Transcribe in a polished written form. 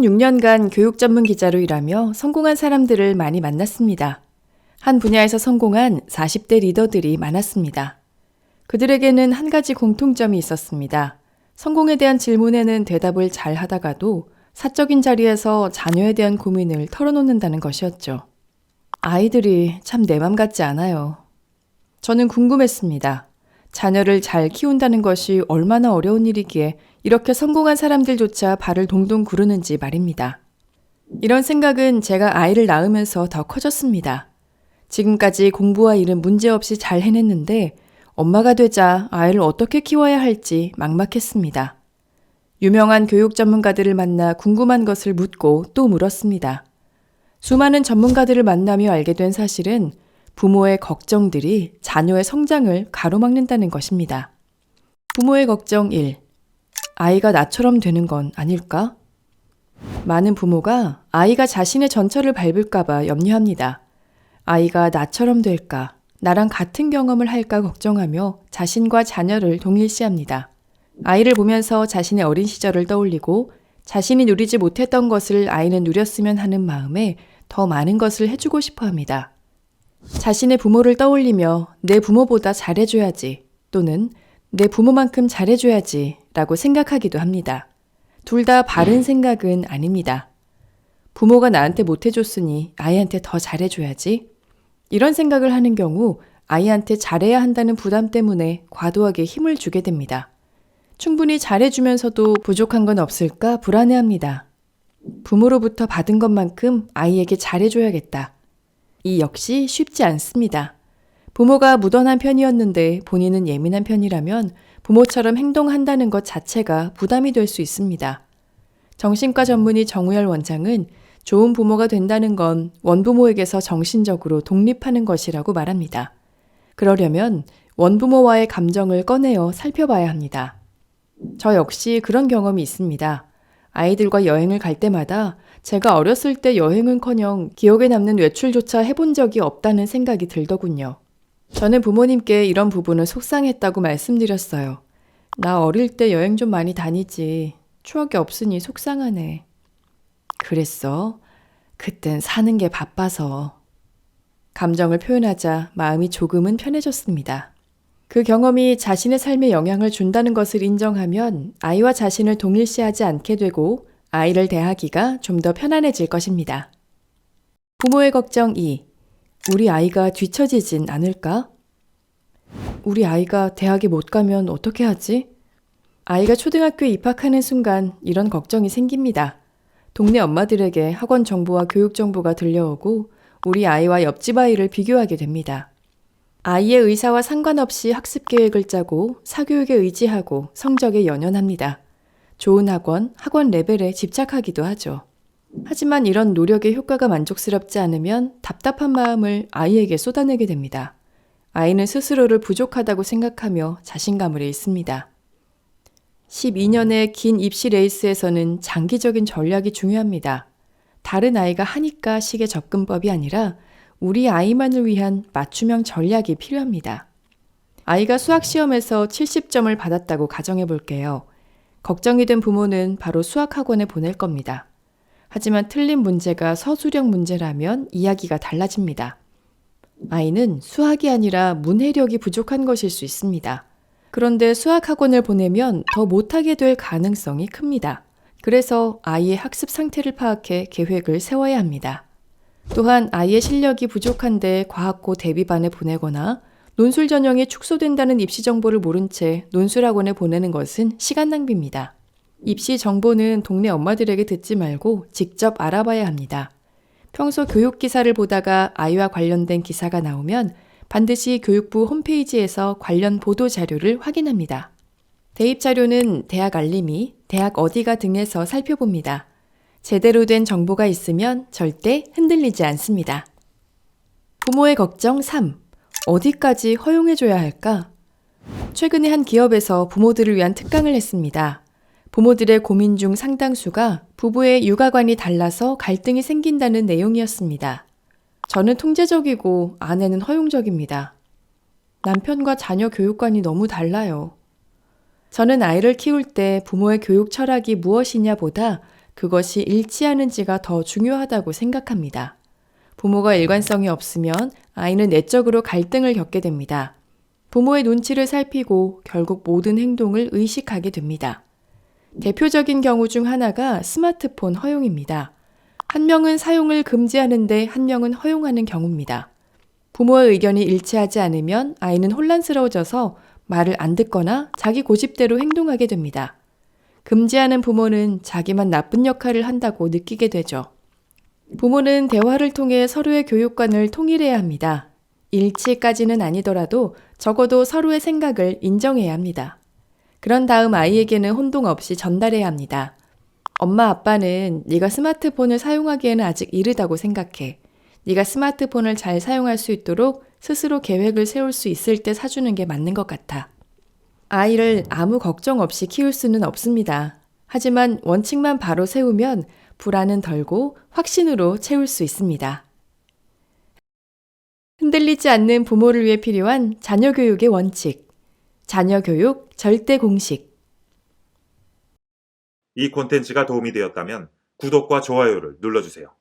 16년간 교육 전문 기자로 일하며 성공한 사람들을 많이 만났습니다. 한 분야에서 성공한 40대 리더들이 많았습니다. 그들에게는 한 가지 공통점이 있었습니다. 성공에 대한 질문에는 대답을 잘 하다가도 사적인 자리에서 자녀에 대한 고민을 털어놓는다는 것이었죠. 아이들이 참 내 맘 같지 않아요. 저는 궁금했습니다. 자녀를 잘 키운다는 것이 얼마나 어려운 일이기에 이렇게 성공한 사람들조차 발을 동동 구르는지 말입니다. 이런 생각은 제가 아이를 낳으면서 더 커졌습니다. 지금까지 공부와 일은 문제없이 잘 해냈는데 엄마가 되자 아이를 어떻게 키워야 할지 막막했습니다. 유명한 교육 전문가들을 만나 궁금한 것을 묻고 또 물었습니다. 수많은 전문가들을 만나며 알게 된 사실은 부모의 걱정들이 자녀의 성장을 가로막는다는 것입니다. 부모의 걱정 1. 아이가 나처럼 되는 건 아닐까? 많은 부모가 아이가 자신의 전철을 밟을까봐 염려합니다. 아이가 나처럼 될까, 나랑 같은 경험을 할까 걱정하며 자신과 자녀를 동일시합니다. 아이를 보면서 자신의 어린 시절을 떠올리고 자신이 누리지 못했던 것을 아이는 누렸으면 하는 마음에 더 많은 것을 해주고 싶어 합니다. 자신의 부모를 떠올리며 내 부모보다 잘해줘야지 또는 내 부모만큼 잘해줘야지 라고 생각하기도 합니다. 둘 다 바른 생각은 아닙니다. 부모가 나한테 못해줬으니 아이한테 더 잘해줘야지. 이런 생각을 하는 경우 아이한테 잘해야 한다는 부담 때문에 과도하게 힘을 주게 됩니다. 충분히 잘해주면서도 부족한 건 없을까 불안해합니다. 부모로부터 받은 것만큼 아이에게 잘해줘야겠다. 이 역시 쉽지 않습니다. 부모가 무던한 편이었는데 본인은 예민한 편이라면 부모처럼 행동한다는 것 자체가 부담이 될 수 있습니다. 정신과 전문의 정우열 원장은 좋은 부모가 된다는 건 원부모에게서 정신적으로 독립하는 것이라고 말합니다. 그러려면 원부모와의 감정을 꺼내어 살펴봐야 합니다. 저 역시 그런 경험이 있습니다. 아이들과 여행을 갈 때마다 제가 어렸을 때 여행은커녕 기억에 남는 외출조차 해본 적이 없다는 생각이 들더군요. 저는 부모님께 이런 부분을 속상했다고 말씀드렸어요. 나 어릴 때 여행 좀 많이 다니지. 추억이 없으니 속상하네. 그랬어? 그땐 사는 게 바빠서. 감정을 표현하자 마음이 조금은 편해졌습니다. 그 경험이 자신의 삶에 영향을 준다는 것을 인정하면 아이와 자신을 동일시하지 않게 되고 아이를 대하기가 좀 더 편안해질 것입니다. 부모의 걱정 2. 우리 아이가 뒤처지진 않을까? 우리 아이가 대학에 못 가면 어떻게 하지? 아이가 초등학교에 입학하는 순간 이런 걱정이 생깁니다. 동네 엄마들에게 학원 정보와 교육 정보가 들려오고 우리 아이와 옆집 아이를 비교하게 됩니다. 아이의 의사와 상관없이 학습 계획을 짜고 사교육에 의지하고 성적에 연연합니다. 좋은 학원 레벨에 집착하기도 하죠. 하지만 이런 노력의 효과가 만족스럽지 않으면 답답한 마음을 아이에게 쏟아내게 됩니다. 아이는 스스로를 부족하다고 생각하며 자신감을 잃습니다. 12년의 긴 입시 레이스에서는 장기적인 전략이 중요합니다. 다른 아이가 하니까 식의 접근법이 아니라 우리 아이만을 위한 맞춤형 전략이 필요합니다. 아이가 수학시험에서 70점을 받았다고 가정해 볼게요. 걱정이 된 부모는 바로 수학학원에 보낼 겁니다. 하지만 틀린 문제가 서술형 문제라면 이야기가 달라집니다. 아이는 수학이 아니라 문해력이 부족한 것일 수 있습니다. 그런데 수학학원을 보내면 더 못하게 될 가능성이 큽니다. 그래서 아이의 학습 상태를 파악해 계획을 세워야 합니다. 또한 아이의 실력이 부족한데 과학고 대비반에 보내거나 논술 전형이 축소된다는 입시 정보를 모른 채 논술학원에 보내는 것은 시간 낭비입니다. 입시 정보는 동네 엄마들에게 듣지 말고 직접 알아봐야 합니다. 평소 교육 기사를 보다가 아이와 관련된 기사가 나오면 반드시 교육부 홈페이지에서 관련 보도 자료를 확인합니다. 대입 자료는 대학 알림이, 대학 어디가 등에서 살펴봅니다. 제대로 된 정보가 있으면 절대 흔들리지 않습니다. 부모의 걱정 3. 어디까지 허용해줘야 할까? 최근에 한 기업에서 부모들을 위한 특강을 했습니다. 부모들의 고민 중 상당수가 부부의 육아관이 달라서 갈등이 생긴다는 내용이었습니다. 저는 통제적이고 아내는 허용적입니다. 남편과 자녀 교육관이 너무 달라요. 저는 아이를 키울 때 부모의 교육 철학이 무엇이냐 보다 그것이 일치하는지가 더 중요하다고 생각합니다. 부모가 일관성이 없으면 아이는 내적으로 갈등을 겪게 됩니다. 부모의 눈치를 살피고 결국 모든 행동을 의식하게 됩니다. 대표적인 경우 중 하나가 스마트폰 허용입니다. 한 명은 사용을 금지하는데 한 명은 허용하는 경우입니다. 부모의 의견이 일치하지 않으면 아이는 혼란스러워져서 말을 안 듣거나 자기 고집대로 행동하게 됩니다. 금지하는 부모는 자기만 나쁜 역할을 한다고 느끼게 되죠. 부모는 대화를 통해 서로의 교육관을 통일해야 합니다. 일치까지는 아니더라도 적어도 서로의 생각을 인정해야 합니다. 그런 다음 아이에게는 혼동 없이 전달해야 합니다. 엄마 아빠는 네가 스마트폰을 사용하기에는 아직 이르다고 생각해. 네가 스마트폰을 잘 사용할 수 있도록 스스로 계획을 세울 수 있을 때 사주는 게 맞는 것 같아. 아이를 아무 걱정 없이 키울 수는 없습니다. 하지만 원칙만 바로 세우면 불안은 덜고 확신으로 채울 수 있습니다. 흔들리지 않는 부모를 위해 필요한 자녀 교육의 원칙. 자녀 교육 절대 공식. 이 콘텐츠가 도움이 되었다면 구독과 좋아요를 눌러주세요.